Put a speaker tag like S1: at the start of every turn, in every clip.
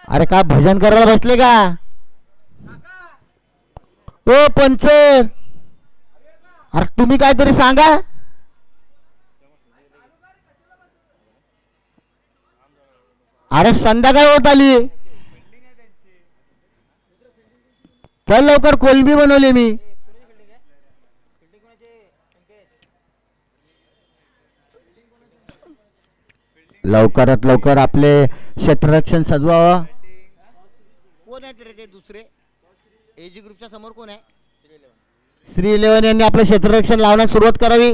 S1: अरे का भजन करायला बसले का ओ पंच अरे तुम्ही काहीतरी सांगा अरे संध्याकाळ होत आली चल लवकर कोलंबी बनवली मी लवकरात लवकर आपले क्षेत्ररक्षण सजवावं कोण आहे रे ते दुसरे एजी ग्रुपच्या समोर कोण आहे श्री 11 यांनी आपलं क्षेत्ररक्षण लावण्यास सुरुवात करावी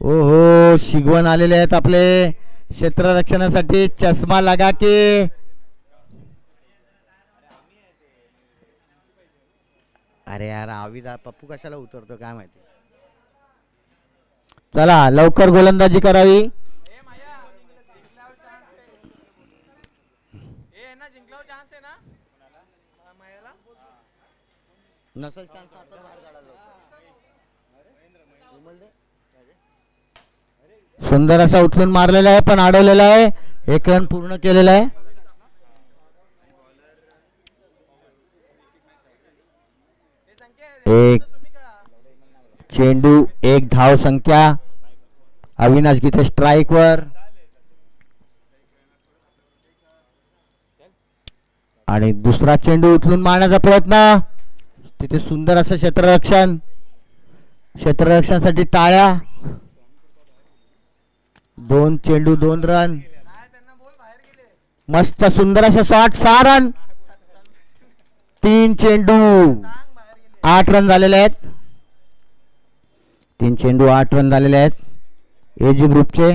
S1: ओहो शिगवण आलेले आहेत आपले क्षेत्ररक्षणासाठी चष्मा लगा के अरे यार आविदा पप्पू कशाला उतरतो काय माहिती चला लवकर गोलंदाजी करावी नसल सुंदर असा उचलून मारलेला आहे पण अडवलेला आहे एक रन पूर्ण केलेला आहे एक चेंडू एक धाव संख्या अविनाश गीते स्ट्राइक वर आणि दुसरा चेंडू उचलून मारण्याचा प्रयत्न तिथे सुंदर असं क्षेत्ररक्षणासाठी टाळ्या 2 चेंडू 2 रन मस्त सुंदर असं शॉट 6 रन 3 चेंडू 8 रन झालेले आहेत 3 चेंडू 8 रन झालेले आहेत एजी ग्रुपचे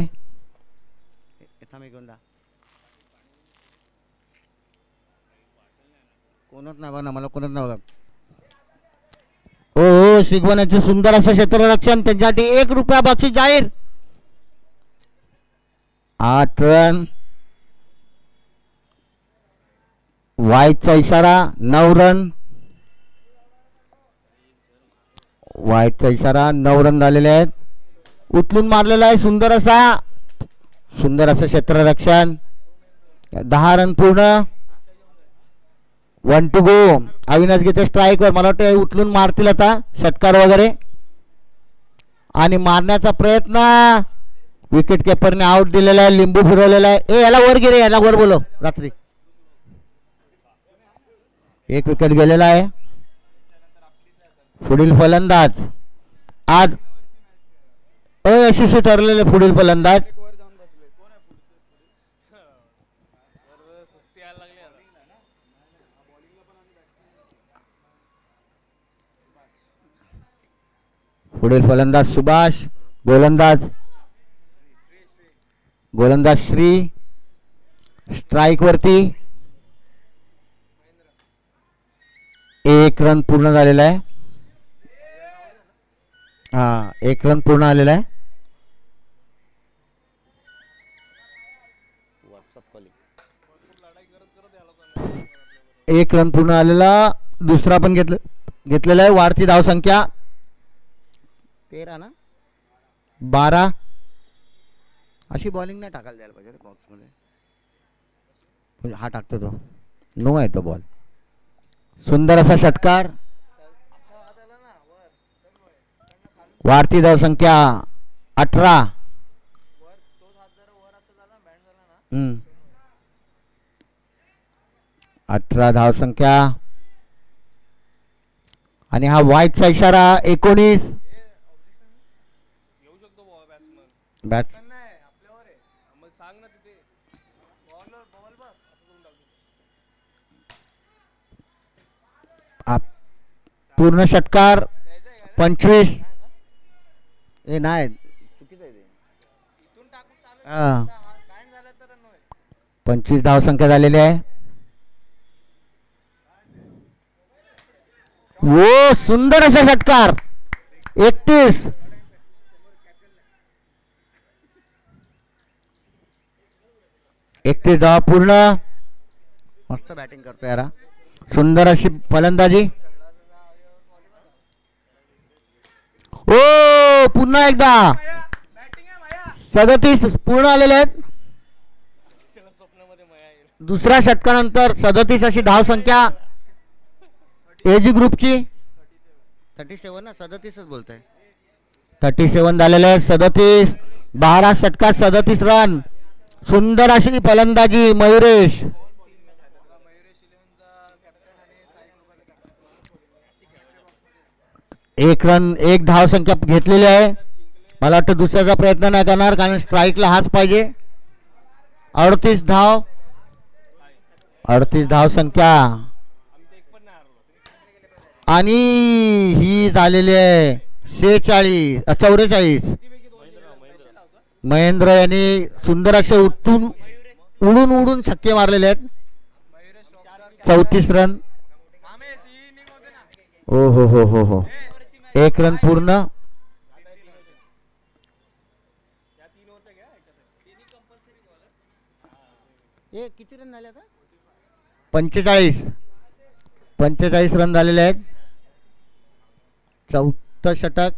S1: कोणच नाही बघा मला कोणच नाही बघा हो शिगवण्याचे सुंदर असं क्षेत्ररक्षण त्यांच्यासाठी 1 रुपया बक्षीस जाहीर 8 रन वाईटचा इशारा 9 रन वाईटचा इशारा 9 रन झालेले आहेत उचलून मारलेला आहे सुंदर असं क्षेत्ररक्षण 10 रन पूर्ण 1 to go Avinash Gite strike वर मला वाटतं उचलून मारतील आता षटकार वगैरे आणि मारण्याचा प्रयत्न विकेट किपरने आउट दिलेला आहे लिंबू फिरवलेला आहे ए याला वर गिरे याला वर बोलो रात्री 1 विकेट गेलेला आहे पुढील फलंदाज आज अयशस्वी ठरलेले पुढील फलंदाज पुढील फलंदाज सुभाष गोलंदाज श्री स्ट्राइक वरती 1 रन पूर्ण झालेला आहे 1 रन पूर्ण आलेला आहे 1 रन पूर्ण आलेला दुसरा पण घेतलेला आहे वाढती धाव संख्या 13 ना 12 अशी बॉलिंग नाही टाकायला द्यायला पाहिजे बॉक्स मध्ये हा टाकतो तो नो आहे तो बॉल सुंदर असा षटकार वाढती धाव संख्या 18 18 धाव संख्या आणि हा वाईटचा इशारा 19 बॅट पूर्ण षटकार 25 हे नाही चुकीचं आहे ते 25 धाव संख्या झालेली आहे वो सुंदर असा षटकार 31 धाव पूर्ण मस्त बॅटिंग करतो यार सुंदर अशी फलंदाजी ओ पुन्हा एकदा 37 पूर्ण आलेले आहेत. दुसऱ्या षटकानंतर 37 अशी धाव संख्या एजी ग्रुपची. 37 ना, 37च बोलताय. 37 झालेले आहेत. 37 12 षटकात 37 रन. सुंदर अशी फलंदाजी मयुरेश. एक रन, एक धाव संख्या घेतलेली आहे. मला वाटतं दुसऱ्याचा प्रयत्न नाही करणार, कारण स्ट्राईकला हाच पाहिजे. 38 धाव, 38 धाव संख्या. आणि ही झालेली आहे 44. महेंद्र यांनी सुंदर असे उडून छक्के मारलेले आहेत. 34 रन. ओ हो, एक रन पूर्ण. किती रन झाले आता? 45 रन झालेले आहेत. चौथं षटक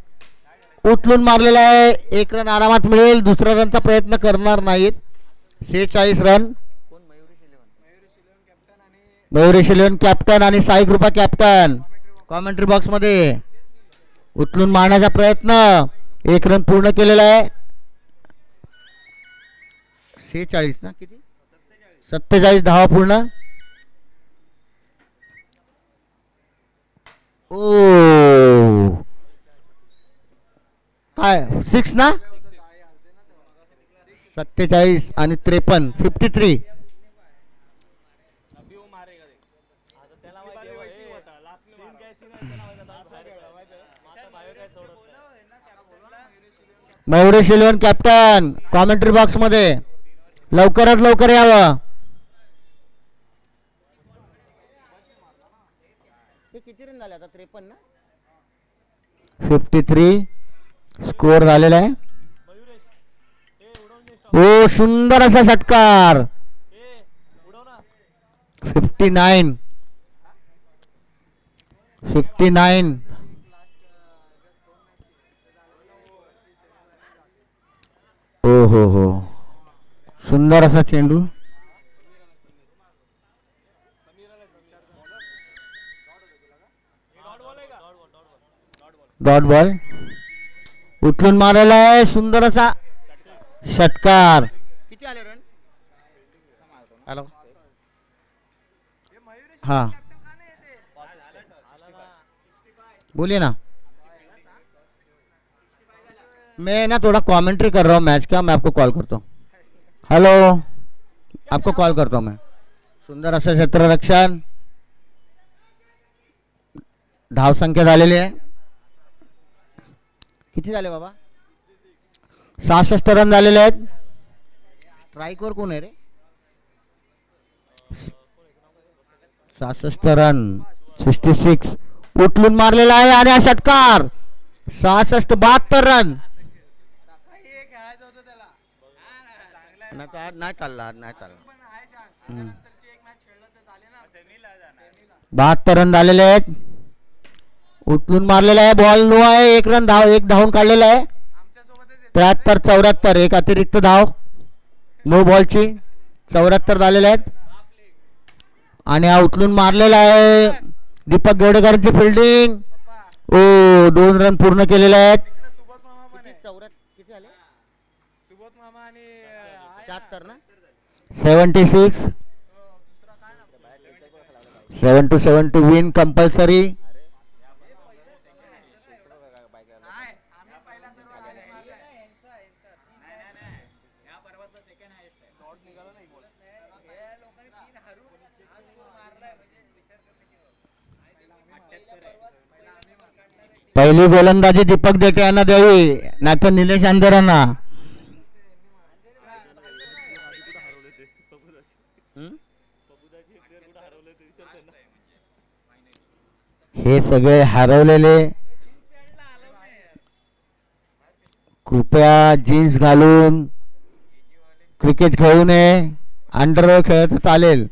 S1: उचलून मारलेलं आहे. एक रन आरामात मिळेल. दुसऱ्या रनचा प्रयत्न करणार नाहीत. 46 रन. मयुरेश 11 कॅप्टन आणि साई कृपा कॅप्टन कॉमेंट्री बॉक्स मध्ये. उचलून मारण्याचा प्रयत्न. एक रन पूर्ण केलेला आहे. 46 ना, किती? 47 धावा पूर्ण. ओ काय 6 ना. 47 आणि 53 53. मयुरेश 11 कॅप्टन कॉमेंट्री बॉक्स मध्ये लवकरात लवकर यावं. किती रन झाले आता? 53 ना. 53 स्कोर झालेला आहे. ओ सुंदर असा षटकार. 59. हो सुंदर असा चेंडू. डॉट बॉल उचलून मारायला आहे. सुंदर असा षटकार. किती आले रन? हॅलो हाँ बोलिए ना. मैं ना थोड़ा कमेंट्री कर रहा हूँ मैच का. मैं आपको कॉल करता हूँ. हेलो, आपको कॉल करता हूँ मैं. सुंदर असं क्षेत्ररक्षण. धाव संख्या झालेली आहे. किती झाले बाबा? 66 रन झालेले आहेत. स्ट्राईकवर कोण आहे रे? 66 रन. 66 उचलून मारलेला आहे आणि हा षटकार. 66 72 रन. नाही चालला. 72 रन झालेले आहेत. उचलून मारलेला आहे. बॉल नो आहे. एक धावून काढलेला आहे. 73-74 एक अतिरिक्त धाव नो बॉलची. 74 झालेले आहेत. आणि हा उचलून मारलेला आहे. दीपक गेवडेकरांची फिल्डिंग. ओ 2 रन पूर्ण केलेले आहेत. 76 7 to win compulsory. पहिली गोलंदाजी दीपक देटे यांना द्यावी, नाहीतर निलेश अंधरांना. हे सगळे हरवलेले कृपया जीन्स घालून क्रिकेट खेळू नये. अंडरवेअर खेळत चालेल.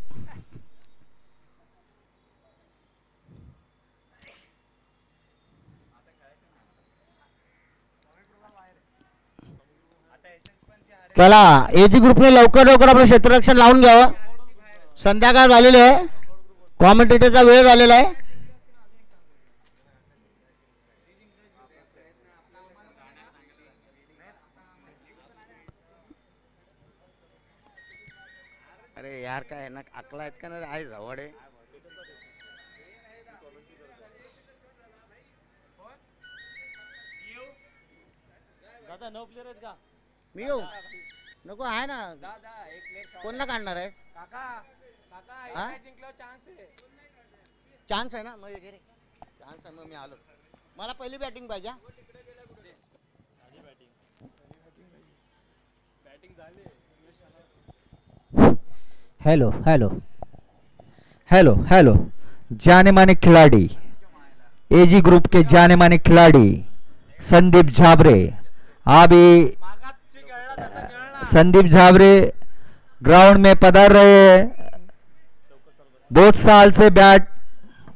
S1: चला एजी ग्रुपने लवकर लवकर आपलं क्षेत्ररक्षण लावून घ्यावं. संध्याकाळ झालेली आहे, कॉमेंटेटरचा वेळ झालेला आहे. अरे यार काय ना अकला आहेत का ना आहे जवळ आहे.
S2: दादा 9 प्लेयर आहेत का?
S1: मी येऊ नको आहे ना. कोणला काढणार आहे? चान्स आहे ना मग चान्स आहे. मग मी आलो. मला पहिली बॅटिंग पाहिजे.
S3: हेलो हेलो हेलो हेलो जाने माने खिलाड़ी, एजी ग्रुप के जाने माने खिलाड़ी संदीप झाबरे. अभी संदीप झाबरे ग्राउंड में पधार रहे हैं. बहुत साल से बैट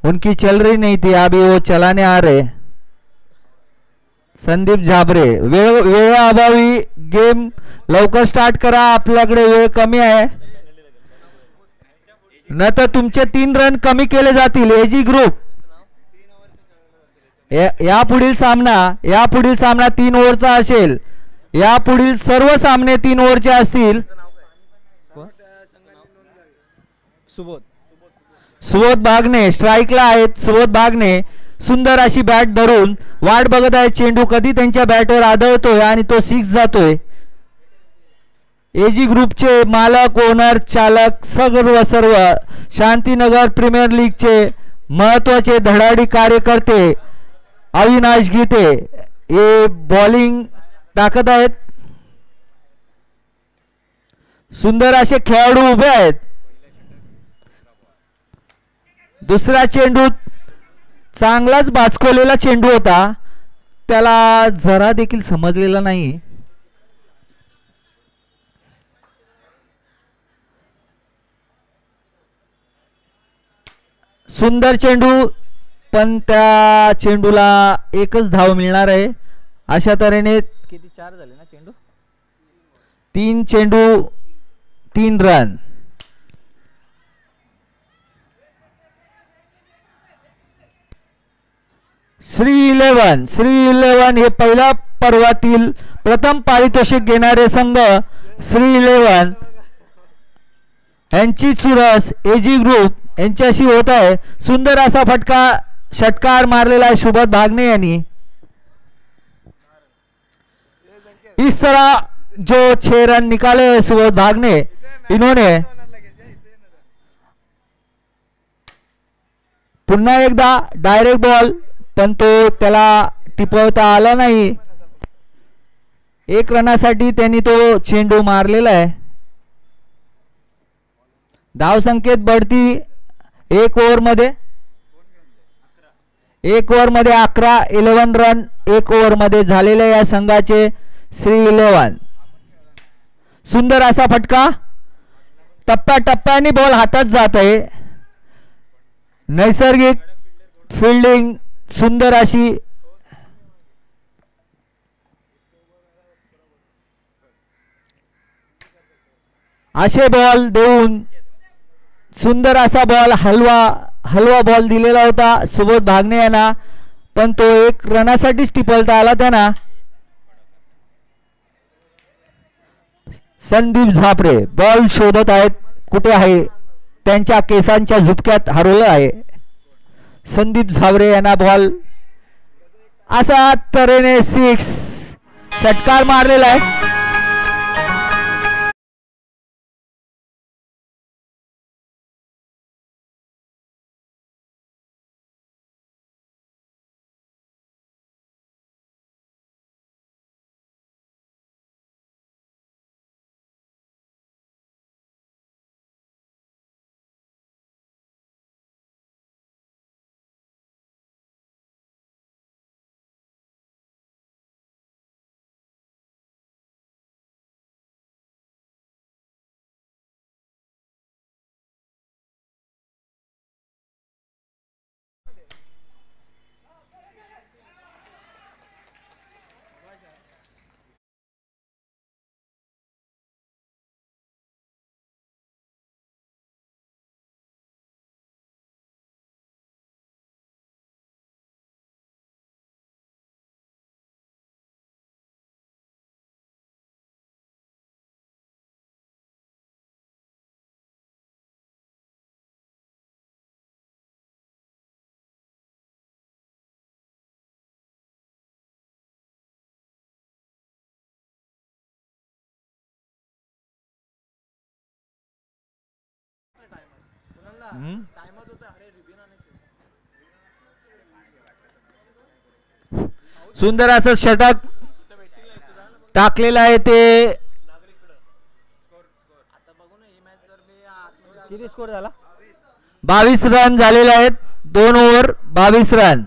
S3: उनकी चल रही नहीं थी, अभी वो चलाने आ रहे. संदीप झाबरे वेळ अभावी गेम लवकर स्टार्ट करा, आपल्याकडे वेळ कमी आहे. न तर तुमचे 3 रन कमी केले जातील. एजी ग्रुप यापुढील सामना 3 ओव्हरचा असेल. यापुढील सर्व सामने 3 ओव्हरचे असतील. सुबोध बागणे स्ट्राईकला आहेत. सुबोध बागणे सुंदर अशी बॅट धरून वाट बघत आहे. चेंडू कधी त्यांच्या बॅटवर आदळतोय आणि तो 6 जातोय. एजी ग्रुपचे मालक, ओनर, चालक सर्व शांतीनगर प्रीमियर लीगचे महत्वाचे धडाडी कार्यकर्ते अविनाश गीते हे बॉलिंग टाकत आहेत. सुंदर असे खेळाडू उभे आहेत. दुसरा चेंडू चांगलाच बाचकवलेला चेंडू होता, त्याला जरा देखील समजलेला नाही. सुंदर चेंडू, पण त्या चेंडूला एकच धाव मिळणार आहे. अशा तऱ्हेने किती 4 झाले ना चेंडू, 3 चेंडू 3 रन. श्री 11 हे पहिल्या पर्वातील प्रथम पारितोषिक घेणारे संघ श्री 11 यांची चुरस एजी ग्रुप यांच्याशी होत आहे. सुंदर असा षटकार मारलेला है सुबोध भागने यानी. इस तरह जो 6 रन निकाले सुबोध भागने, इन्होंने पुन्हा एकदा डायरेक्ट बॉल, पण तो त्याला टिपवता आला नाही. 1 रनासाठी त्यांनी तो चेंडू मारलेला आहे. धाव संख्येत बढती 1 ओव्हरमध्ये 11 रन 1 ओव्हरमध्ये झालेले या संघाचे श्री 11. सुंदर असा फटका, टप्प्याटप्प्याने बॉल हातात जात आहे. नैसर्गिक फिल्डिंग सुंदर अशी. असे बॉल देऊन सुंदर असा बॉल हलवा बॉल दिलेला होता सुबोध भागणे यांना, पण तो 1 रनासाठीच टिपलता आला त्यांना. संदीप झापरे बॉल शोधत आहेत, कुठे आहे, त्यांच्या केसांच्या झुपक्यात हरवलं आहे. संदीप झावरे यांना बॉल असा तऱ्हेने 6 षटकार मारलेला आहे. हम्म? सुंदर असं षटक टाकलेलं आहे ते.
S2: किती स्कोर झाला?
S3: 22 रन झालेले आहेत. 2 ओव्हर 22 रन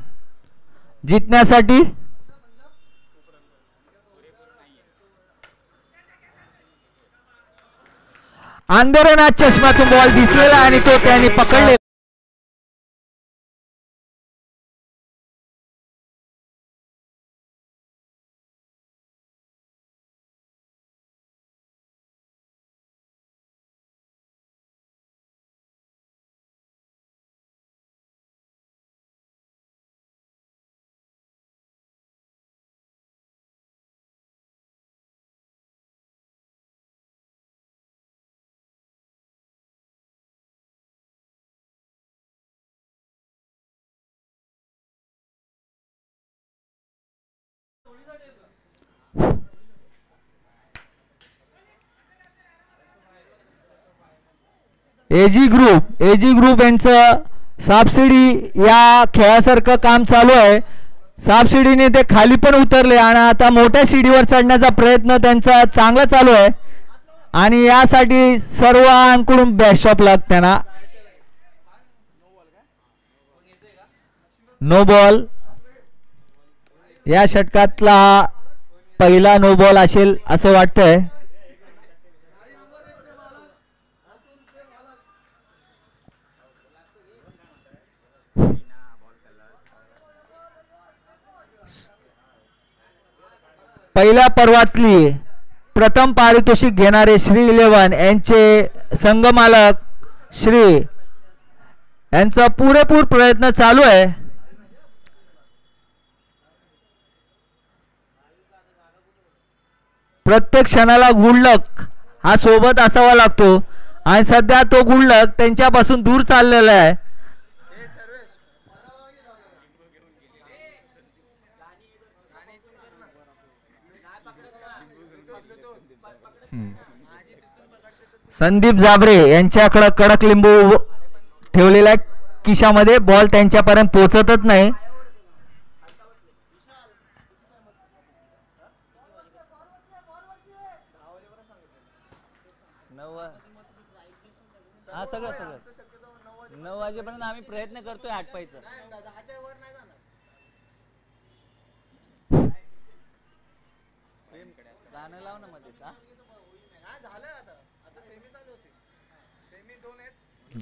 S3: जिंकण्यासाठी. अंदरनाथ चष्मातून बॉल दिसलेला आणि तो त्यांनी पकडले. एजी ग्रुप यांचं सापशिडी या खेळासारखं काम चालू आहे. सापशिडीने ते खाली पण उतरले आणि आता मोठ्या शिडीवर चढण्याचा प्रयत्न त्यांचा चांगला चालू आहे आणि यासाठी सर्वांकडून बेस्ट ऑफ लक त्यांना. No ball. या षटकातला पहिला नो बॉल असेल असं वाटतंय. पहिल्या पर्वातली प्रथम पारितोषिक घेणारे श्री 11 यांचे संघमालक श्री यांचा पुरेपूर प्रयत्न चालू आहे. प्रत्येक क्षणाला गुडलक हा सोबत असावा लागतो आणि सध्या तो गुडलक त्यांच्यापासून दूर चाललेला आहे. संदीप जाबरे यांच्याकडे कडक लिंबू ठेवलेला खिशामध्ये. बॉल त्यांच्यापर्यंत पोहोचतच नाही.
S2: हा सगळं 9 वाजेपर्यंत आम्ही प्रयत्न करतोय आटपायचं. गाणं लाव ना मध्ये.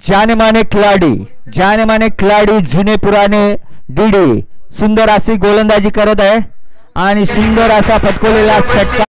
S3: जाने माने खिलाडी जुने पुराणे डीडी सुंदर अशी गोलंदाजी करत आहे आणि सुंदर असा फटकवलेला षटकार.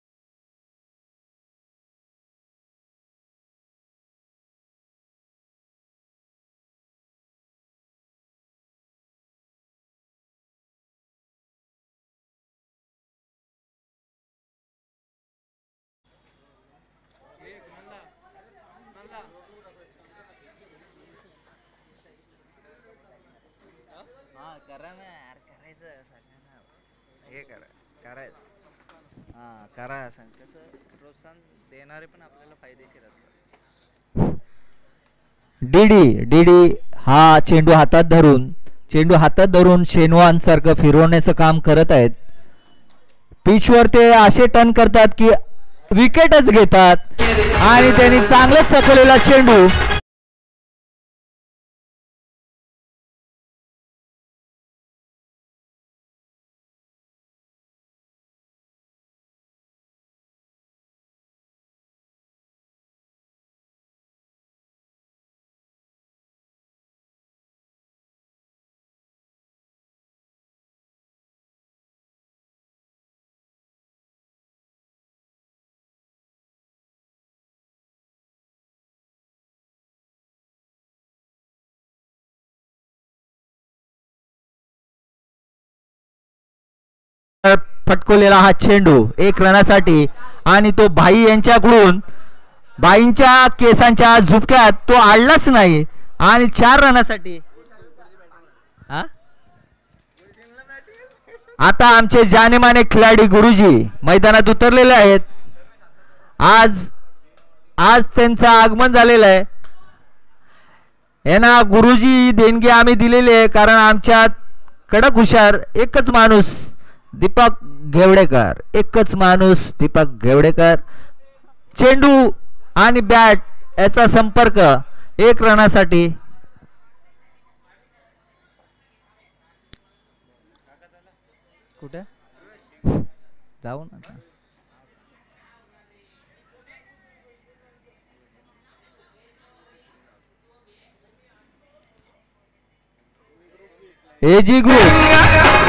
S2: करा कसं प्रोत्साहन देणारे पण आपल्याला फायदेशीर असतात.
S3: डीडी हा चेंडू हातात धरून शेनवान सारखं फिरवण्याचं काम करत आहेत. पिचवर ते असे टर्न करतात की विकेटच घेतात आणि त्यांनी चांगलाच चकवलेला चेंडू फटकवलेला हा चेंडू 1 रनासाठी आणि तो बाईंच्या केसांच्या झुपक्यात तो आडलाच नाही आणि 4 रनासाठी. आता आमचे जानेमाने खिलाडी गुरुजी मैदानात उतरलेले आहेत. आज त्यांचं आगमन झालेलं आहे. यांना गुरुजी देणगी आम्ही दिलेली आहे, कारण आमच्यात कडक हुशार एकच माणूस दीपक घेवडेकर, एकच माणूस दीपक घेवडेकर. चेंडू आणि बॅट याचा संपर्क 1 रनासाठी.
S2: कुठे जाऊ ना आता.
S3: AG group